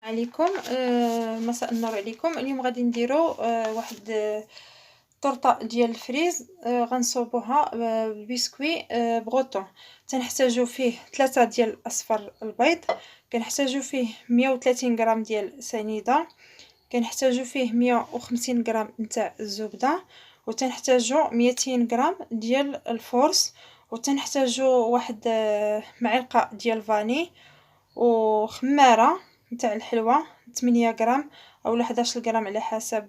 عليكم مساء النور عليكم. اليوم غادي نديرو واحد طورطه ديال الفريز. غنصوبوها بالبسكوي بغوطون. تنحتاجو فيه 3 ديال اصفر البيض، كنحتاجو فيه 130 غرام ديال سنيده، كنحتاجو فيه 150 غرام نتاع الزبده، وتنحتاجو 200 غرام ديال الفورص، وتنحتاجو واحد معلقه ديال فاني، وخماره نتاع الحلوى 8 غرام اولا 11 غرام على حسب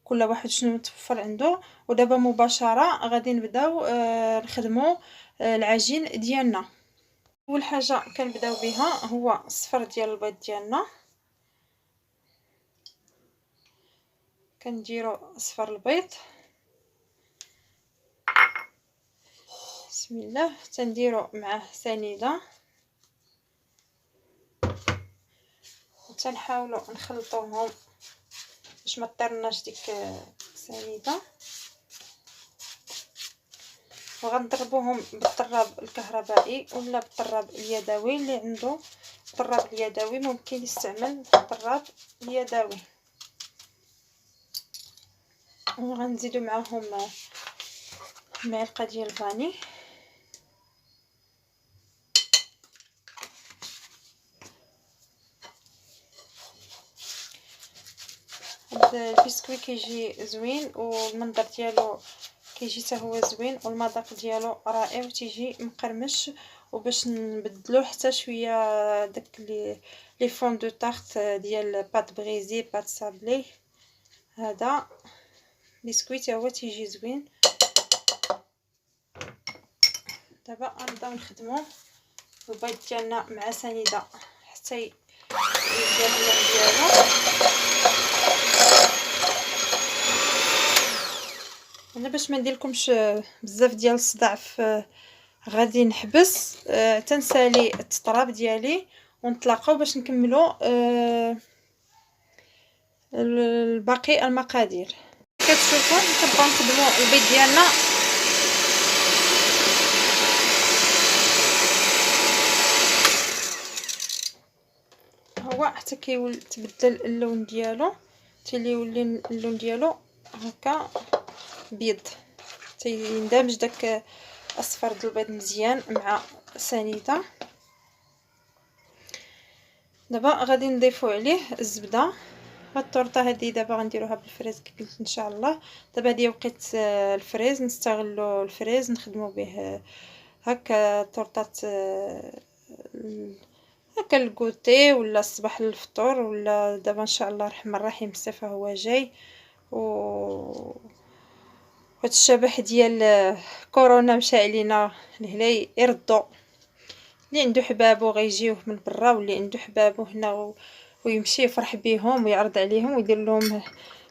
كل واحد شنو متوفر عنده. ودابا مباشره غادي نبداو نخدموا العجين ديالنا. اول حاجه كنبداو بها هو الصفر ديال البيض ديالنا. كنديروا صفر البيض، بسم الله. تنديروا معاه سنيده، وتنحاولوا نخلطوهم باش ما طيرناش ديك السنيده، وغنضربوهم بالطراب الكهربائي ولا بالطراب اليدوي. اللي عنده الطراب اليدوي ممكن يستعمل الطراب اليدوي. وغنزيدو معاهم معلقه ديال الفاني، هذا البسكويت كيجي زوين والمنظر ديالو كيجي حتى هو زوين، والمذاق ديالو رائع وتيجي مقرمش. وباش نبدلو حتى شويه داك لي فون دو طارت ديال بات بريزي بات صابلي، هذا بسكويت هو تيجي زوين. دابا غنبداو نخدمو البيض ديالنا مع سنيده حتى يدير اللون ديالو. انا باش ما نديرلكمش بزاف ديال الصداع غادي نحبس تنسالي التطراب ديالي ونتلاقاو باش نكملوا الباقي المقادير. كتشوفوا كنبقاو نخدموا البيض ديالنا هو حتى تبدل اللون ديالو، تيولي اللون ديالو هكا بيض، تيندمج داك اصفر ديال البيض مزيان مع سنيده. دابا غادي نضيفوا عليه الزبده. هاد الطورطه هذه دابا غنديروها بالفريز كي قلت ان شاء الله. دابا هذه وقيت الفريز، نستغلوا الفريز نخدموا به هكا طورطات هكا الكوتي ولا الصباح للفطور، ولا دابا ان شاء الله الرحمن الرحيم الصيف هو جاي هاد الشبح ديال كورونا مشى علينا لهنا يردو. اللي عنده حبابو غيجيوه من برا، واللي عنده حبابو هنا ويمشي يفرح بيهم ويعرض عليهم ويدير لهم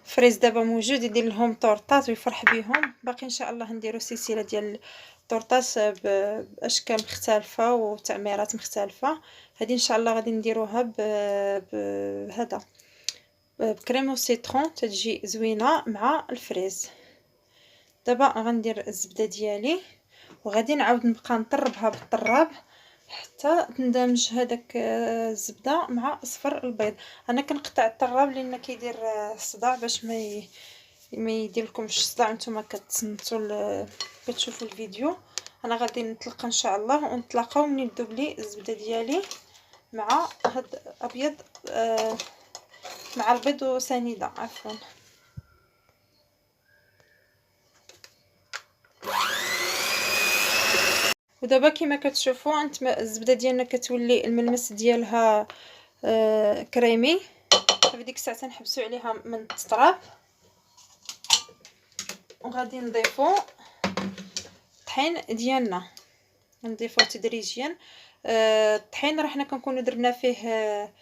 فريز دابا موجود، يدير لهم طورطات ويفرح بيهم. باقي ان شاء الله نديرو سلسله ديال الطورطات باشكال مختلفه وتعميرات مختلفه. هذه ان شاء الله غادي نديروها بهذا بكريم وسيترون تتجي زوينه مع الفريز. دابا غندير الزبده ديالي وغادي نعاود نبقى نطربها بالطراب حتى تندمج هذاك الزبده مع صفر البيض. انا كنقطع الطراب لان كيدير صداع، باش ما يديرلكمش صداع نتوما كتصنتوا كتشوفوا الفيديو. انا غادي نطلق ان شاء الله ونتلاقاو ملي ندوب لي الزبده ديالي مع هاد ابيض مع البيض وسنيده عفوا. ودابا كما كتشوفوا انتما الزبده ديالنا كتولي الملمس ديالها كريمي. في ديك الساعه تنحبسوا عليها من التطراب، وغادي نضيفوا الطحين ديالنا، نضيفوه تدريجيا. الطحين راه حنا كنكونوا درنا فيه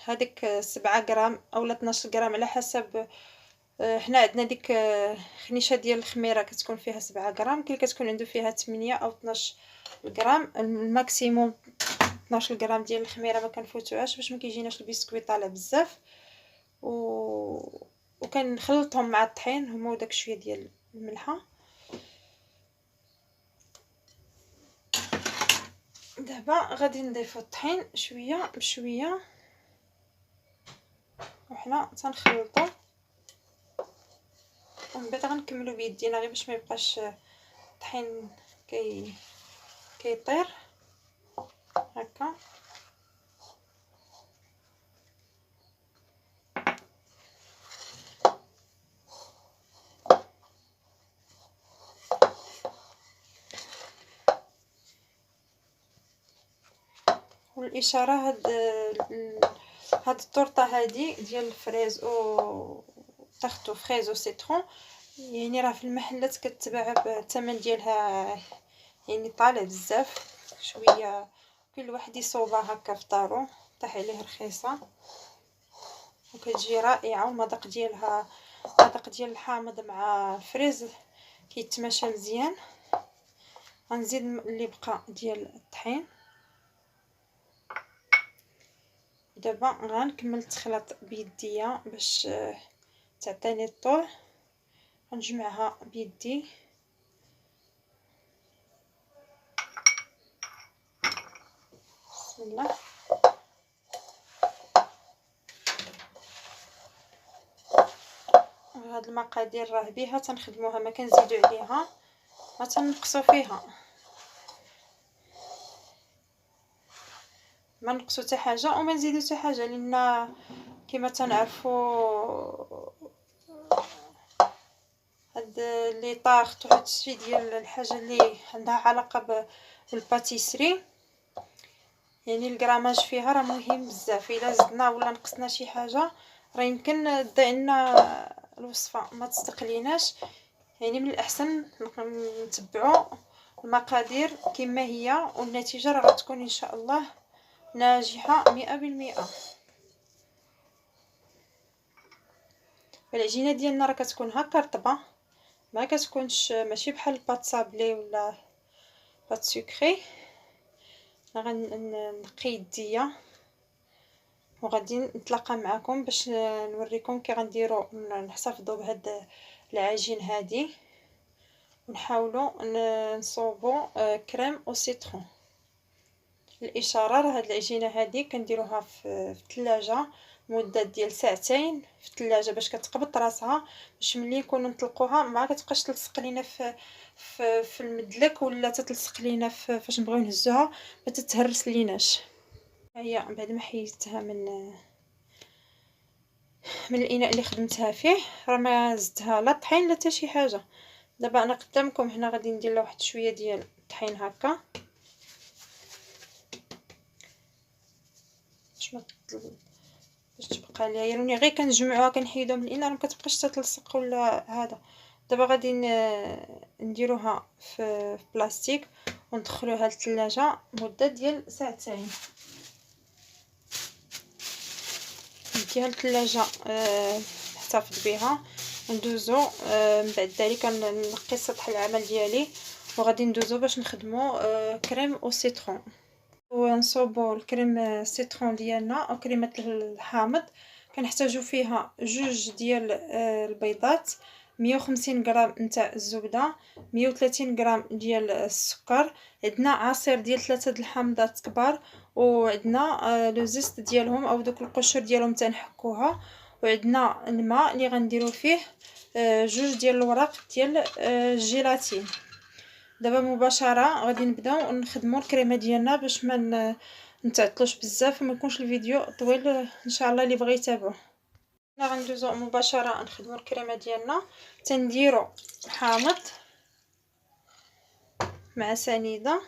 هذيك 7 غرام اولا 12 غرام على حسب. حنا عندنا ديك خنيشه ديال الخميره كتكون فيها 7 غرام، كاين كتكون عنده فيها 8 او 12 غرام. الماكسيموم 12 غرام ديال الخميره ما كنفوتوهاش باش ما كيجيناش البسكويت طالع بزاف. وكنخلطهم مع الطحين هما وداك شويه ديال الملحه. دابا غادي نضيفو الطحين شويه بشويه وحنا تنخلطو، ومن بعد غنكملو بيدينا غير باش ما يبقاش الطحين كيطير هكا. والاشاره هاد الطورطه هادي ديال الفريز او تاختو فريز او سيترون، يعني راه في المحلات كتباع بالثمن ديالها يعني طالع بزاف شويه، كل واحد يصوبها هكا في دارو طيح عليه رخيصه وكتجي رائعه. والمذاق ديالها المذاق ديال الحامض مع الفريز كيتماشى مزيان. غنزيد اللي بقى ديال الطحين. دابا غنكمل التخليط بيديا باش تعطيني الطول. غنجمعها بيدي بسم الله. هاد المقادير راه بها تنخدموها، ما كنزيدو عليها ما تنقصوا فيها، ما نقصوا حتى حاجه وما نزيدو حتى حاجه، لان كما تنعرفوا هاد لي طاغط وهاد الشيء ديال الحاجه اللي عندها علاقه بالباتيسري، يعني الكراماج فيها راه مهم بزاف. الا زدنا ولا نقصنا شي حاجه راه يمكن تضيع لنا الوصفه ما تستقليناش. يعني من الاحسن نتبعوا المقادير كما هي، والنتيجه راه غتكون ان شاء الله ناجحه 100%. العجينه ديالنا راه كتكون هكا رطبه، ما كتكونش ماشي بحال الباط صابلي ولا باط سكري. غنقي يديا وغادي نتلاقى معكم باش نوريكم كي غنديروا نحتفظوا بهاد العجين هادي، ونحاولوا نصوبوا كريم او سيترون. الاشاره راه هاد العجينه هادي كنديروها في الثلاجه مده ديال ساعتين في الثلاجه باش كتقبط راسها، باش ملي نكونوا نطلقوها ما كتبقاش تلصق لينا في المدلك ولا تتلصق لينا فاش نبغيو نهزوها ما تتهرس ليناش. هي بعد ما حيدتها من الاناء اللي خدمتها فيه راه ما زدتها لا طحين لا حتى شي حاجه. دابا انا قدامكم هنا غادي ندير لها واحد شويه ديال الطحين هكا باش تبقى ليا يعني غير كنجمعوها كنحيدوها من الاناء ما كتبقاش تتلصق ولا هذا. دابا غادي نديروها في بلاستيك وندخلوها للثلاجه مده ديال ساعتين. نديها للثلاجه نحتفظ بها وندوزو من بعد ذلك نقي سطح العمل ديالي وغادي ندوزو باش نخدمو كريم او سيترون. ونصوبو الكريم سيترون ديالنا او كريمه الحامض. كنحتاجو فيها جوج ديال البيضات، 150 غرام نتاع الزبده، 130 غرام ديال السكر، عندنا عصير ديال 3 د الحامضات كبار، وعندنا لو زيست ديالهم او دوك القشور ديالهم تنحكوها، وعندنا الماء اللي غنديرو فيه جوج ديال الوراق ديال الجيلاتين. دابا مباشره غادي نبداو نخدموا الكريمه ديالنا باش ما نتعطلوش بزاف وما يكونش الفيديو طويل ان شاء الله اللي بغى يتابعه. حنا غندوزو مباشره نخدموا الكريمه ديالنا. تنديروا حامض مع سنيده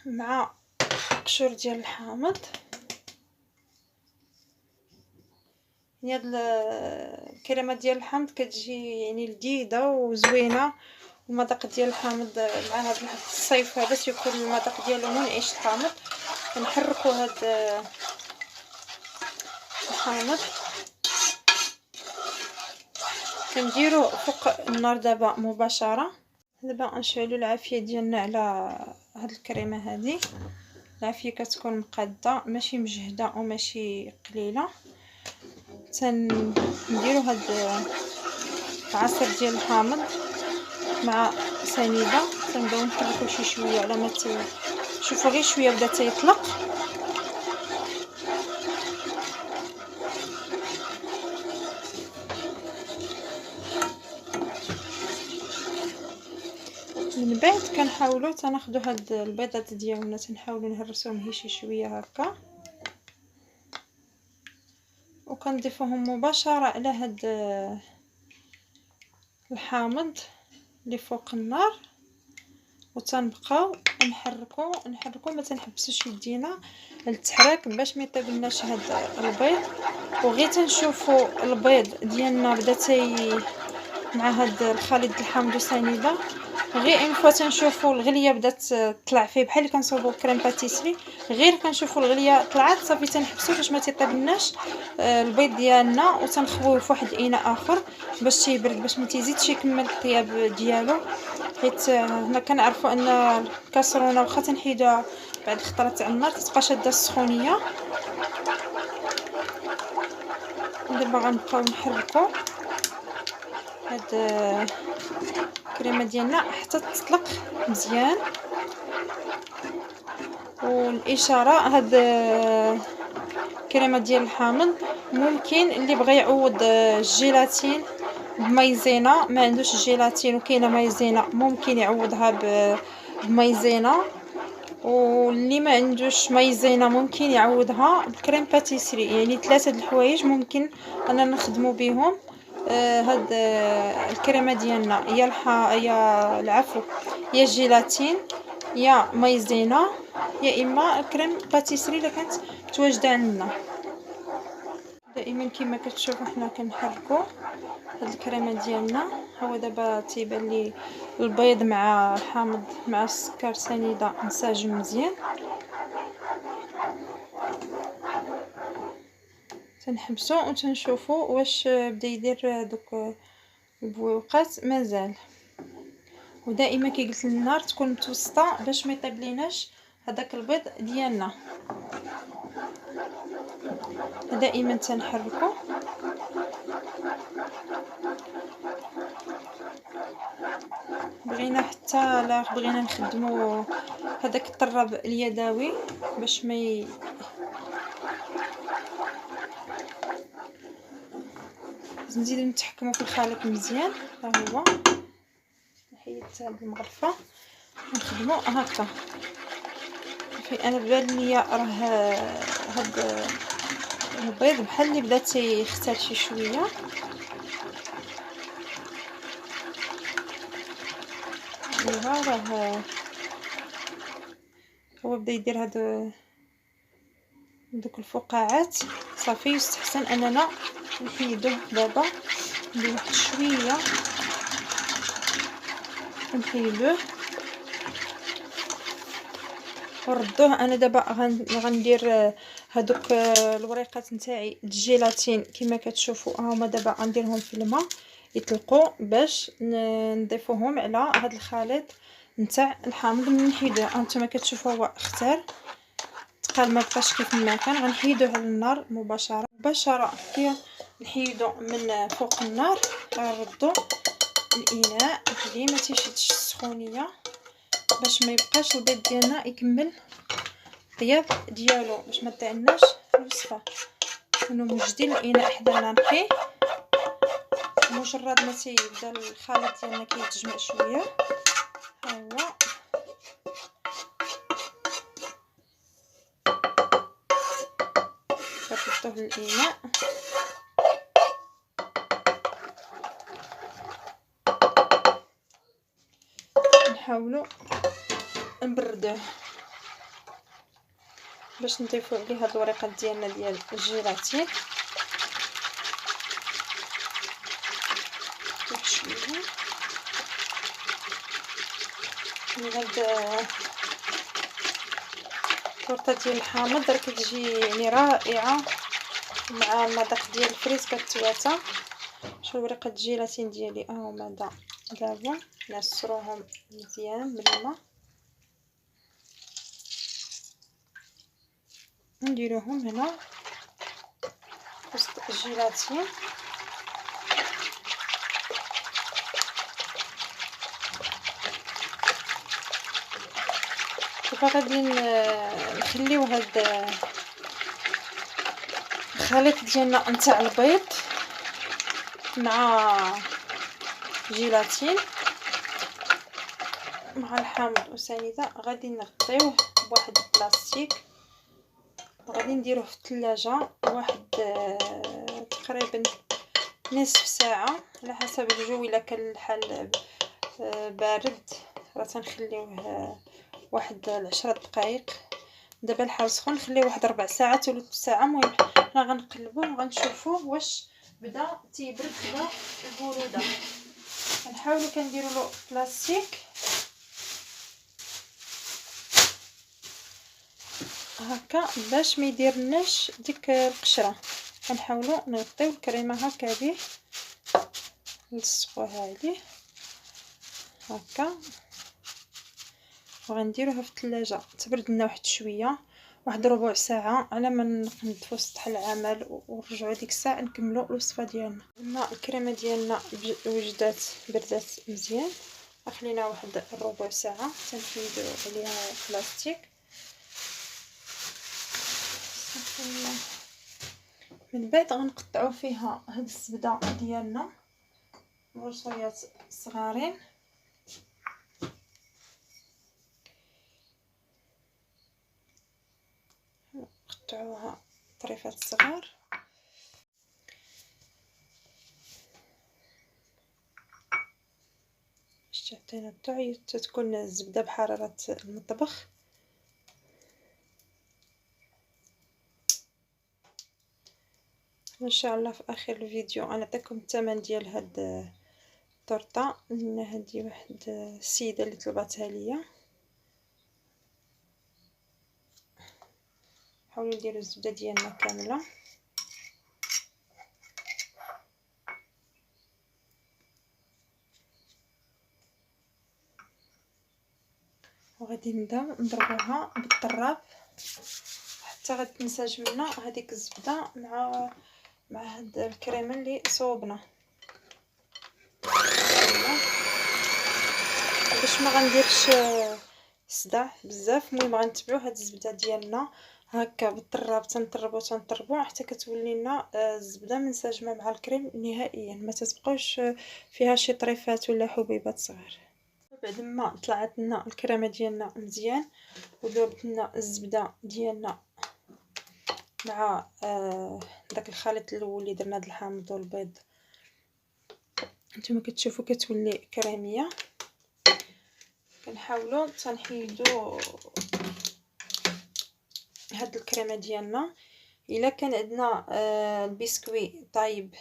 مع قشور ديال الحامض. هاد الكريمه ديال الحامض كتجي يعني لذيذه وزوينه، والمذاق ديال الحامض مع هاد الصيف هذا تيكون المذاق ديالو منعش. الحامض كنحركوا هاد الحامض كنديرو فوق النار دابا مباشره. دابا نشعلوا العافيه ديالنا على هاد الكريمه هادي. العافيه كتكون مقاده ماشي مجهده وماشي قليله. تنديروا هاد عصير ديال الحامض مع سنيده. تنبداو نحركو شي شويه على ما شوفوا غير شويه بدا تيطلق. من بعد كنحاولوا تناخذوا هاد البيضات ديالنا تنحاولوا نهرسوهم هي شي شويه هكا، وكنضيفوهم مباشره على هاد الحامض اللي فوق النار، وتنبقاو نحركو ما تنحبسوش يدينا للتحراك باش ما يطيبلناش هاد البيض. وغير تنشوفوا البيض ديالنا بدا مع هاد الخليط د الحامض والسنيده، غير اون فوا تنشوفوا الغليه بدات تطلع فيه بحال اللي كنصوبوا كريم باتيسري، غير كنشوفوا الغليه طلعت صافي تنحبسوا باش ما تيطيبلناش البيض ديالنا، وتنخويه في واحد الاناء اخر باش تيبرد باش ما تيزيدش يكمل الطياب ديالو. حيت هنا كنعرفوا ان الكاسرونه واخا تنحيدوها بعد خطره تاع النار تتبقى شاده السخونيه. دابا غنبقاو نحركو هاد الكريمه ديالنا حتى تطلق مزيان. والاشاره هاد الكريمه ديال الحامض ممكن اللي بغى يعوض الجيلاتين بمايزينا، ما عندوش الجيلاتين وكاينه مايزينا ممكن يعوضها بمايزينا، واللي ما عندوش مايزينا ممكن يعوضها بكريم باتيسري. يعني ثلاثه د الحوايج ممكن اننا نخدموا بهم هاد الكريمه ديالنا، يا العفو يا الجيلاتين يا مايزينا يا اما كريم باتيسري الا كانت متواجده عندنا. دائما كما كتشوفوا حنا كنحركوا هاد الكريمه ديالنا. هو دابا تيبان لي البيض مع الحامض مع السكر سنيده منسجم مزيان. تنحبسوا وتنشوفوا واش بدا يدير دوك البويوقات مازال. ودائما كي قلت النار تكون متوسطه باش ما يطيب ليناش هذاك البيض ديالنا. دائما تنحركوا بغينا حتى لا بغينا نخدموا هذاك الطراب اليدوي باش ما نزيدو نتحكموا في الخليط مزيان. ها هو نحيد هاد المغرفه ونخدموا هكا. في انا بان ليا راه هاد البيض بحال اللي بدا تيختار شي شويه. راه هو بدا يدير هاد دوك الفقاعات صافي. يستحسن اننا نحيدوه دابا ندير واحد شويه ونحيدوه ونردوه. انا دابا غندير هادوك الوريقات نتاعي الجيلاتين كما كتشوفوا هما دابا غنديرهم في الماء يطلقوا باش نضيفوهم على هاد الخليط نتاع الحامض. من نحيدوه هانتوما كتشوفوا هو اختار تقال ما بقاش كيف ما كان. غنحيدوه على النار مباشره كي نحيدو من فوق النار غنردو الاناء اللي ما تيشدش السخونيه باش ما يبقاش البيض ديالنا يكمل الطياب ديالو، باش ما طيعناش الوصفه. كونوا موجدين الاناء حدانا نقيه. مجرد ما تيبدا الخليط ديالنا كيتجمع شويه ها هو كنردوه للاناء. نحاولوا نبردوه باش نضيفوا عليه هاد الوريقات ديالنا ديال الجيلاتين شويه. هاد الطورطه ديال الحامض راه كتجي يعني رائعه مع المذاق ديال الفريز كتواتى. شوف ورقه الجيلاتين ديالي هما دابا نعصروهم مزيان بالماء نديروهم هنا وسط الجيلاتين فغادي نخليو هاد الخليط ديالنا نتاع البيض مع جيلاتين مع الحامض وسنيده، غادي نغطيوه بواحد البلاستيك وغادي نديروه في الثلاجه واحد تقريبا نصف ساعه على حسب الجو. الا كان الحال بارد راه تنخليوه واحد 10 دقائق. دابا الحال سخون، نخليوه واحد 4 ساعات ولا 3 ساعه. المهم حنا غنقلبوه وغنشوفوه واش بدا تيبرد بدا البروده. كنحاولوا كنديروا له بلاستيك هكا باش ما يديرناش ديك القشره. كنحاولوا نغطيو الكريمه هكا به، نلصقوها عليه هكا وغنديروها في الثلاجه تبرد لنا واحد شويه، واحد ربع ساعه على ما ننظفوا سطح العمل ونرجعوا ديك الساعه نكملوا الوصفه ديالنا. لما الكريمه ديالنا وجدات بردات مزيان، خلينا واحد ربع ساعه تنحيدوا عليها بلاستيك. من بعد غنقطعوا فيها هاد الزبده ديالنا مرصويات صغارين، قطعوها طريفات صغار. باش تعطينا الطعم تكون الزبده بحراره المطبخ. ان شاء الله في اخر الفيديو غنعطيكم الثمن ديال هاد الطرطه، لان هذه واحد السيده اللي طلبتها ليا. حاولوا نديروا الزبده ديالنا كامله وغادي نبداو نضربوها بالطراب حتى غتنسجم لنا هذيك الزبده مع هاد الكريمه اللي صوبنا. باش ما غنديرش صداع بزاف، المهم غنتبعوا هاد الزبده ديالنا هكا بالطراب، تنطربوا حتى كتولي لنا الزبده منسجمه مع الكريم نهائيا، ما تتبقاوش فيها شي طريفات ولا حبيبات صغار. بعد ما طلعت لنا الكريمه ديالنا مزيان وذوبت لنا الزبده ديالنا مع داك الخليط الاول اللي درنا د الحامض والبيض، نتوما كتشوفوا كتولي كريميه. كنحاولوا تنحيدوا هاد الكريمه ديالنا. الا كان عندنا البسكوي طايب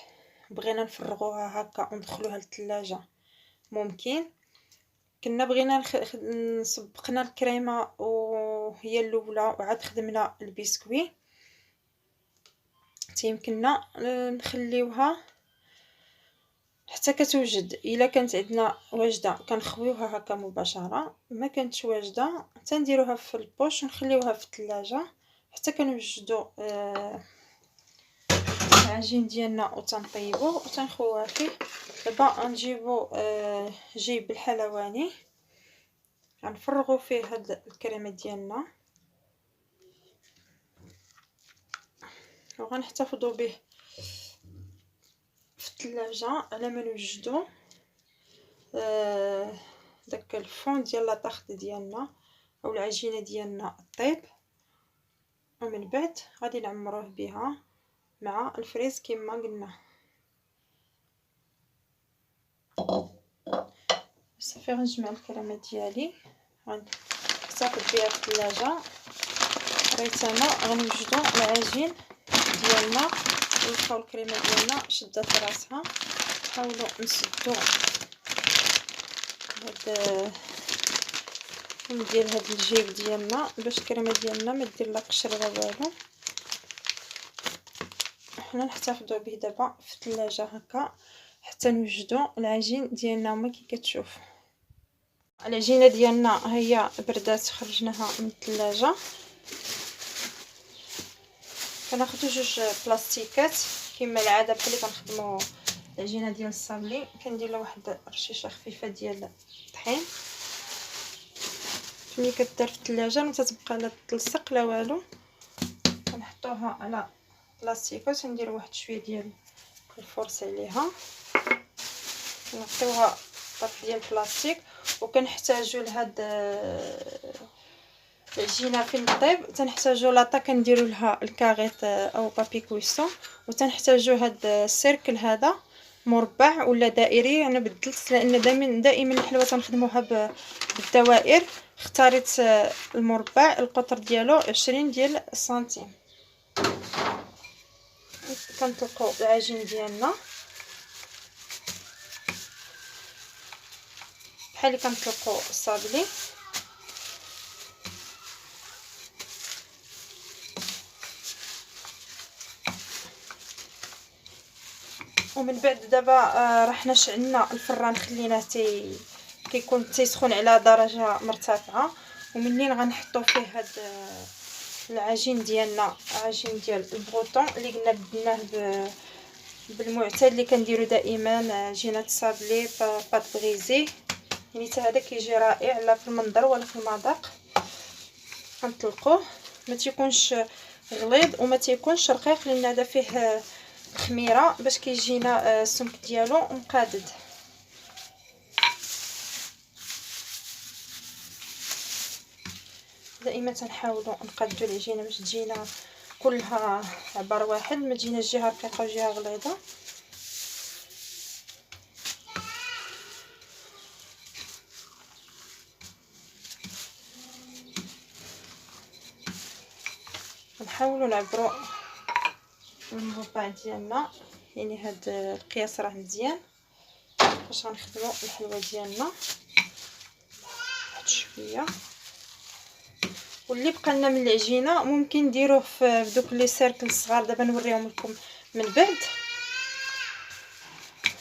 بغينا نفرغوها هكا وندخلوها للثلاجه ممكن. كنا بغينا نسبقنا الكريمه وهي الاولى وعاد خدمنا البسكوي، يمكننا نخليوها حتى كتوجد. الا كانت عندنا واجده كنخويوها هكا مباشره، ما كانتش واجده تنديروها في البوش ونخليوها في الثلاجه حتى كنوجدوا العجين ديالنا وتنطيبوه وتنخويوها فيه. دابا غنجيبو جيب الحلواني غنفرغوا فيه هاد الكريمه ديالنا وغنحتفظوا به في الثلاجه على ما نوجدوا داك الفون ديال لاطاخت ديالنا او العجينه ديالنا طيب. ومن بعد غادي نعمروه بها مع الفريز كما قلنا. صافي غنجمع الكريمه ديالي غنحتفظ بها في الثلاجه ريتانا غنوجدوا العجين ديالنا ونلقاو الكريمه ديالنا شدات راسها. نحاولوا نسدوا هاد ندير هاد الجيب ديالنا باش الكريمه ديالنا ما دير لا قشر لا والو. حنا نحتفظوا به دابا في الثلاجه هكا حتى نوجدوا العجين ديالنا. هما كي كتشوفوا العجينه ديالنا هي بردات خرجناها من الثلاجه. كناخذوا جوج بلاستيكات كما العاده بحال اللي كنخدموا العجينه ديال الصابلي، كندير لها واحد رشيشه خفيفه ديال الطحين ملي كدار في الثلاجه ما تتبقى لا تلصق لا والو. كنحطوها على بلاستيكوس، ندير واحد شويه ديال الفرص عليها، نغطيوها بطاط ديال البلاستيك. وكنحتاجو لهاد العجينه فين طيب تنحتاجو لاطا كنديروا لها الكاغيط او بابي كويسون، وتنحتاجو هاد السيركل هذا مربع ولا دائري. انا بدلت لان دائما الحلوى تنخدموها بالدوائر، اختاريت المربع القطر ديالو 20 ديال السنتيم. كنطلقوا العجين ديالنا بحال اللي كنطلقوا الصابلي. ومن بعد دابا راه حنا شعلنا الفران، خليناه كيكون تيسخن على درجه مرتفعه. ومنين غنحطوا فيه هاد العجين ديالنا، عجين ديال البروطون اللي قلنا بدلناه بالمعتاد اللي كنديروا دائما، عجينه صابلي بات بريزي، يعني حتى هذا كيجي رائع لا في المنظر ولا في المذاق. غنطلقوه، ما تيكونش غليظ وما تيكونش رقيق لان هذا فيه خميره باش كيجينا السمك ديالو مقادد. دائما تنحاولوا نقادوا العجينه باش تجينا كلها عبار واحد، ما تجيناش جهه رقيقه وجهه غليظه. نحاولوا نعبروا المربع ديالنا، يعني هاد القياس راه مزيان باش غنخدموا الحلوه ديالنا. واحد شويه، واللي بقى لنا من العجينه ممكن نديروه في دوك لي سيركل الصغار، دابا نوريهم لكم من بعد.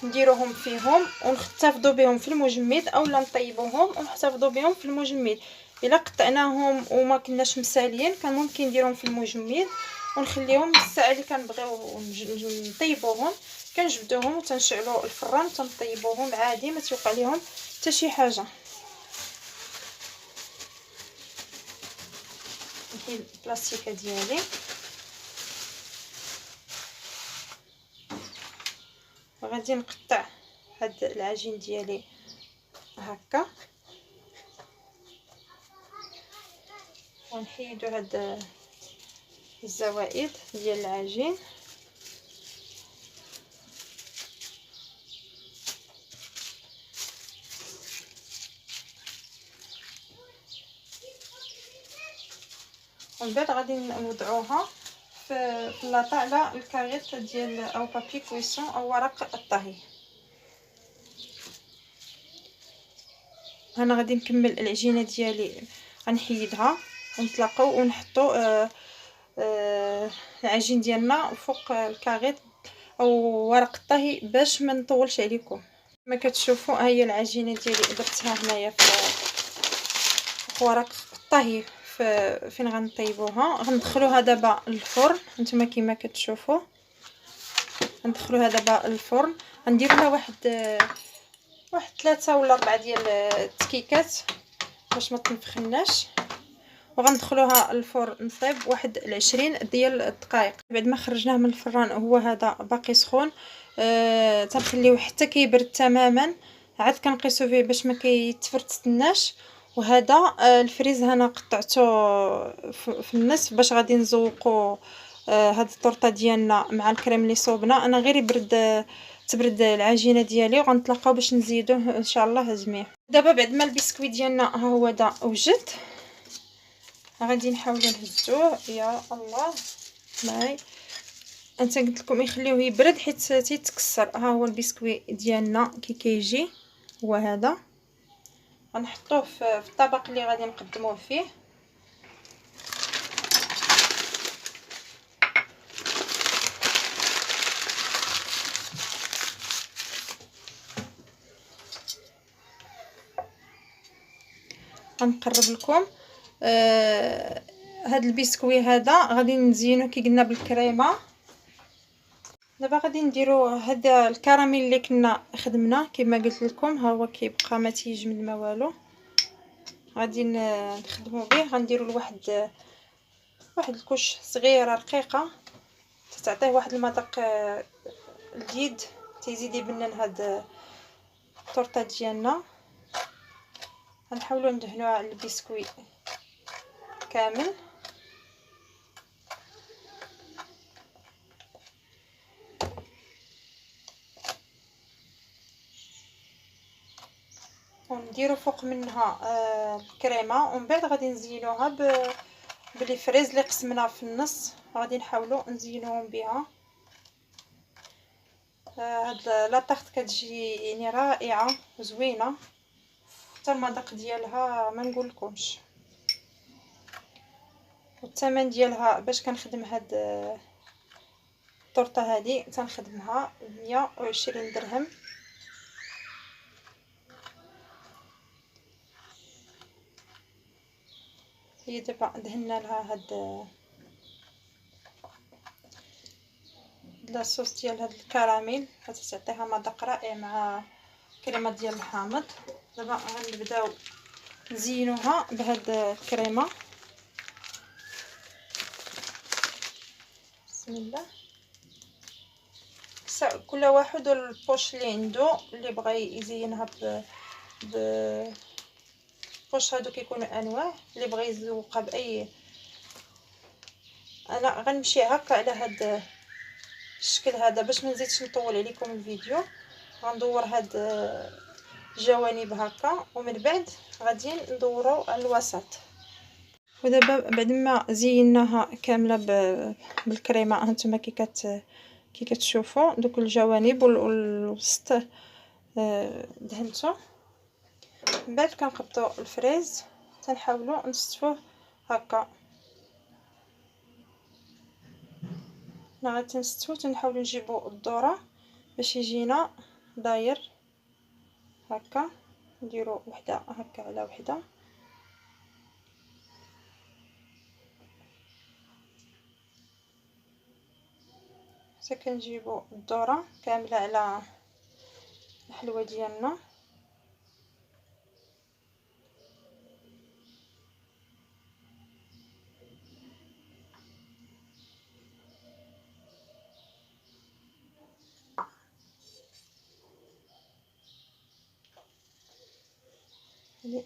نديروهم فيهم ونحتفظوا بهم في المجمد، اولا نطيبوهم ونحتفظوا بهم في المجمد. الا قطعناهم وما كناش مساليين كان ممكن نديرهم في المجمد ونخليهم الساعه اللي كنبغيو نطيبوهم كنجبدوهم وتنشعلوا الفران وتنطيبوهم عادي، ما توقع ليهم حتى شي حاجه. نحيد البلاستيكه ديالي وغادي نقطع هاد العجين ديالي هكا، ونحيدو هاد الزوائد ديال العجين. ومن بعد غادي نوضعوها في لاطا على الكاغيط ديال او بابي كويسون او ورق الطهي. انا غادي نكمل العجينه ديالي، غنحيدها ونطلقوا ونحطوا العجين ديالنا فوق الكاغيط او ورق الطهي باش ما نطولش عليكم. كما كتشوفوا ها هي العجينه ديالي درتها هنايا في ورق الطهي فين غنطيبوها. غندخلوها دابا للفرن، نتوما كما كتشوفوا غندخلوها دابا للفرن. غنديروا لها واحد 3 ولا 4 ديال التكيكات باش ما تنفخناش، وغندخلوها الفرن نصيب واحد 20 ديال الدقائق. بعد ما خرجناه من الفران هو هذا باقي سخون، تنخليوه حتى كيبرد تماما، عاد كنقيسو فيه باش ما كيتفرتناش. وهذا الفريز انا قطعته في النصف باش غادي نزوقو هاد الطورطه ديالنا مع الكريم اللي صوبنا. انا غير تبرد العجينه ديالي وغنطلقاو باش نزيدوه ان شاء الله جميع. دابا بعد ما البسكويت ديالنا ها هو دا وجد، غادي نحاولوا نهزوه. يا الله معاي، انت قلت لكم يخليوه يبرد حيت تيتكسر. ها هو البسكويت ديالنا كيجي هو هذا. غنحطوه في الطبق اللي غادي نقدموه فيه. غنقرب لكم هاد البسكوي هذا غادي نزينوه كي قلنا بالكريمه. دابا غادي نديرو هذا الكراميل اللي كنا خدمناه كما قلت لكم، ها هو كيبقى ما تيجمد ما والو. غادي نخدموا به. غنديروا لواحد الكوش صغيره رقيقه تعطيه واحد المذاق اليد، تيزيد يبنن هاد الطورطه ديالنا. غنحاولوا ندهنوها على البسكويت كامل. ونديروا فوق منها الكريمه، ومن بعد غادي نزينوها بلي فريز اللي قسمنا في النص. غادي نحاولوا نزينوهم بها. هاد لا طارت كتجي يعني رائعه وزوينه، حتى المذاق ديالها ما نقولكمش. والثمن ديالها باش كنخدم هاد الطورطه هذه تنخدمها 120 درهم. هي دابا دهنا لها هاد لاصوص ديال هاد الكراميل، غتعطيها مذاق رائع مع كريمه ديال الحامض. دابا غنبداو نزينوها بهاد الكريمه. بسم الله. كل واحد والبوش اللي عنده، اللي بغى يزينها بوش هادو كيكونوا انواع. اللي بغى يزوقها باي، انا غنمشي هكا على هاد الشكل هذا باش ما نزيدش نطول عليكم الفيديو. غندور هاد الجوانب هكا، ومن بعد غادي ندورو على الوسط. ودابا بعد ما زيناها كامله بالكريمه، هانتوما كي كتشوفوا دوك الجوانب والوسط دهنتو. من بعد كنقبضوا الفريز تنحاولوا نستفوه هكا. غنستفو تنحاولوا نجيبوا الذره باش يجينا داير هكا. نديروا وحده هكا على وحده. حتى كنجيبوا الذره كامله على الحلوه ديالنا.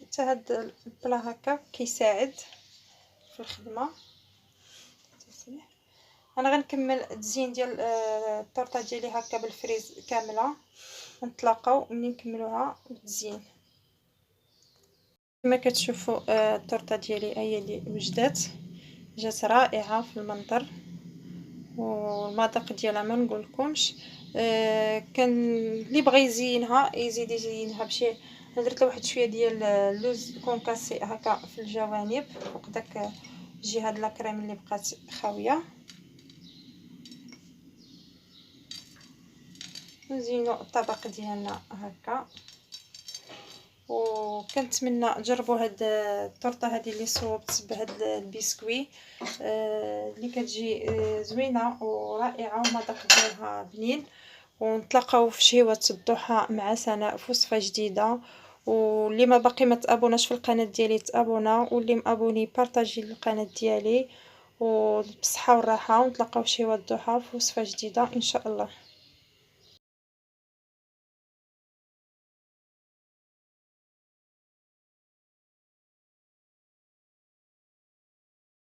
حتى هاد البلا هكا كيساعد في الخدمه. انا غنكمل التزيين ديال الطورطه ديالي هكا بالفريز كامله. نتلاقاو ملي نكملوها بالتزيين. كما كتشوفوا الطورطه ديالي هي اللي وجدات، جات رائعه في المنظر، والمذاق ديالها ما نقولكمش. كان اللي بغى يزينها يزيد يزينها بشي. درت له واحد شويه ديال اللوز كونكاسي هكا في الجوانب فوق داك الجهه د لاكريم اللي بقات خاويه. نزينو الطبق ديالنا هكا. وكنتمنى تجربوا هاد الطورطه هذه اللي صوبت بهاد البسكوي اللي كتجي زوينه ورائعه ومذاق ديالها بنين. ونتلاقاو في شهوة الضحى مع سناء في وصفه جديده. واللي ما باقي ما تابوناش في القناه ديالي تابونا، واللي مابوني بارطاجي القناه ديالي. وبالصحه والراحه، ونتلاقاو في شهوة الضحى في وصفه جديده ان شاء الله.